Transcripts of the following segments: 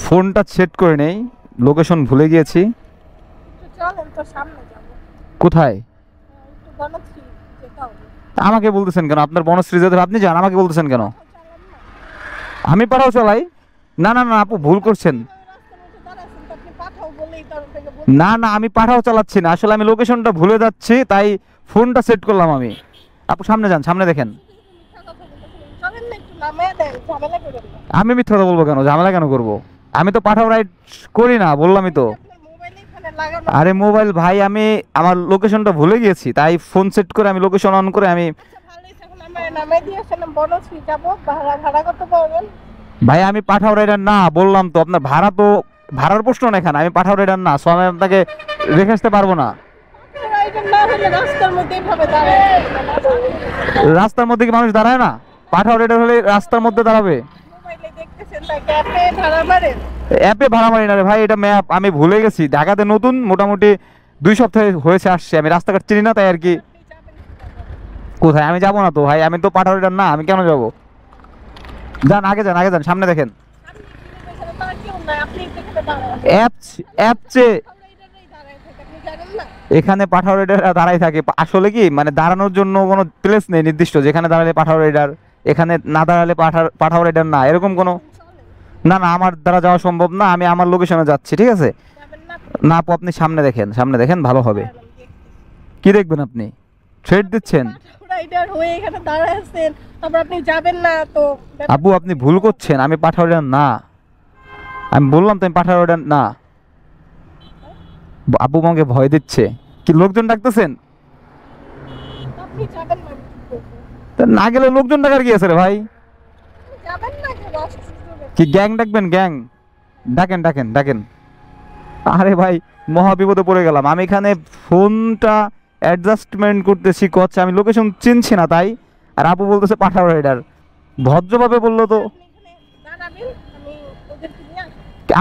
ফোনটা সেট করে নেই, লোকেশন ভুলে গিয়েছি। কোথায়? আমাকে বলতেছেন কেন? আপনার বনশ্রী যেতে আপনি যান, আমাকে বলতেছেন কেন? আমি পাঠাও চালাই? না না না আপু, ভুল করছেন। না না, আমি পাঠাও চালাচ্ছি না, আসলে আমি লোকেশনটা ভুলে যাচ্ছি, তাই ফোনটা সেট করলাম আমি। আপু সামনে যান, সামনে দেখেন। আমি মিথ্যা কথা বলবো কেন? ঝামেলা কেন করব? আমি তো পাঠাও রাইড করি না, বললামই তো। আরে মোবাইল ভাই, আমি আমার লোকেশনটা ভুলে গিয়েছি, তাই ফোন সেট করে আমি লোকেশন অন করে আমি। ভাই আমি পাঠাও রাইডার না, বললাম তো। আপনার ভাড়া তো ভাড়ার প্রশ্ন না এখানে, আমি পাঠাও রাইডার না, সো আমি আপনাকে রেখে আসতে পারবো না। রাস্তার মধ্যে কি মানুষ দাঁড়ায় না? পাঠাও রাইডার হলে রাস্তার মধ্যে দাঁড়াবে? অ্যাপে ভাড়া মারি না রে ভাই, এটা ম্যাপ। আমি ভুলে গেছি, ঢাকাতে নতুন, মোটামুটি 2 সপ্তাহ হয়েছে আসছে, আমি রাস্তাঘাট চিনি না, তাই আর কি। কোথায়? আমি যাবো না তো ভাই, আমি তো পাঠাও রাইডার না, আমি কেন যাবো? যান আগে, যান আগে, যান সামনে দেখেন। এখানে পাঠাও রাইডার দাঁড়াই থাকে আসলে কি, মানে দাঁড়ানোর জন্য কোনো প্লেস নেই নির্দিষ্ট, যেখানে দাঁড়ালে পাঠাও রাইডার, এখানে না দাঁড়ালে পাঠাও রাইডার না, এরকম কোনো। না না, আমার দ্বারা যাওয়া সম্ভব না, আমি আমার লোকেশনে যাচ্ছি, ঠিক আছে? না আপু, আপনি সামনে দেখেন, সামনে দেখেন, ভালো হবে। কি দেখবেন আপনি? থ্রেট দিচ্ছেন? আপু আপনি ভুল করছেন, আমি পাঠাও রাইডার না। আমি বললাম তো আমি পাঠাও রাইডার না। আপু আমাকে ভয় দিচ্ছে। কি লোকজন ডাকতেছেন? না গেলে লোকজন ডাকার কি আছে রে ভাই? কি গ্যাং ডাকবেন? গ্যাং ডাকেন, ডাকেন, ডাকেন। আরে ভাই, মহা বিপদে পড়ে গেলাম। আমি এখানে ফোনটা অ্যাডজাস্টমেন্ট করতেছি, করছে, আমি লোকেশন চিনছি না তাই। আর আপু বলতেছে পাঠাও রাইডার, ভদ্রভাবে বললো তো।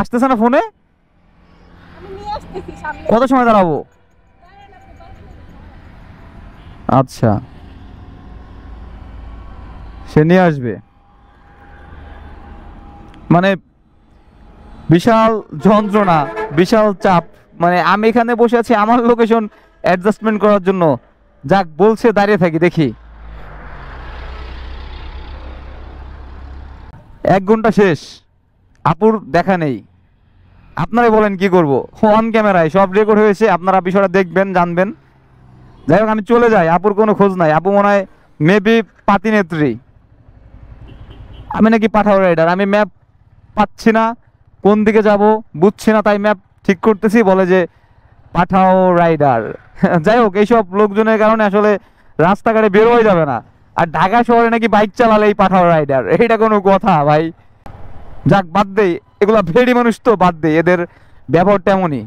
আসতেছে না ফোনে? কত সময় দাঁড়াবো? আচ্ছা, সে নিয়ে আসবে। মানে বিশাল যন্ত্রণা, বিশাল চাপ। মানে আমি এখানে বসে আছি আমার লোকেশন অ্যাডজাস্টমেন্ট করার জন্য। যাক, বলছে দাঁড়িয়ে থাকি, দেখি। 1 ঘন্টা শেষ, আপুর দেখা নেই। আপনারাই বলেন কি করব? অন ক্যামেরায় সব রেকর্ড হয়েছে, আপনারা বিষয়টা দেখবেন, জানবেন। যাই হোক, আমি চলে যাই, আপুর কোনো খোঁজ নাই। আপু মনে হয় মেবি পাতি নেত্রী, আমি নাকি পাঠাও রাইডার। আমি ম্যাপ পাচ্ছি না, কোন দিকে যাব বুঝছি না, তাই ম্যাপ ঠিক করতেছি, বলে যে পাঠাও রাইডার। যাই হোক, এইসব লোকজনের কারণে আসলে রাস্তাঘাটে বের হয়ে যাবে না। আর ঢাকা শহরে নাকি বাইক চালালেই পাঠাও রাইডার, এইটা কোনো কথা ভাই? যাক, বাদ দেই, এগুলা ভেড়ি মানুষ তো, বাদ দেই, এদের ব্যবহারটা এমনই।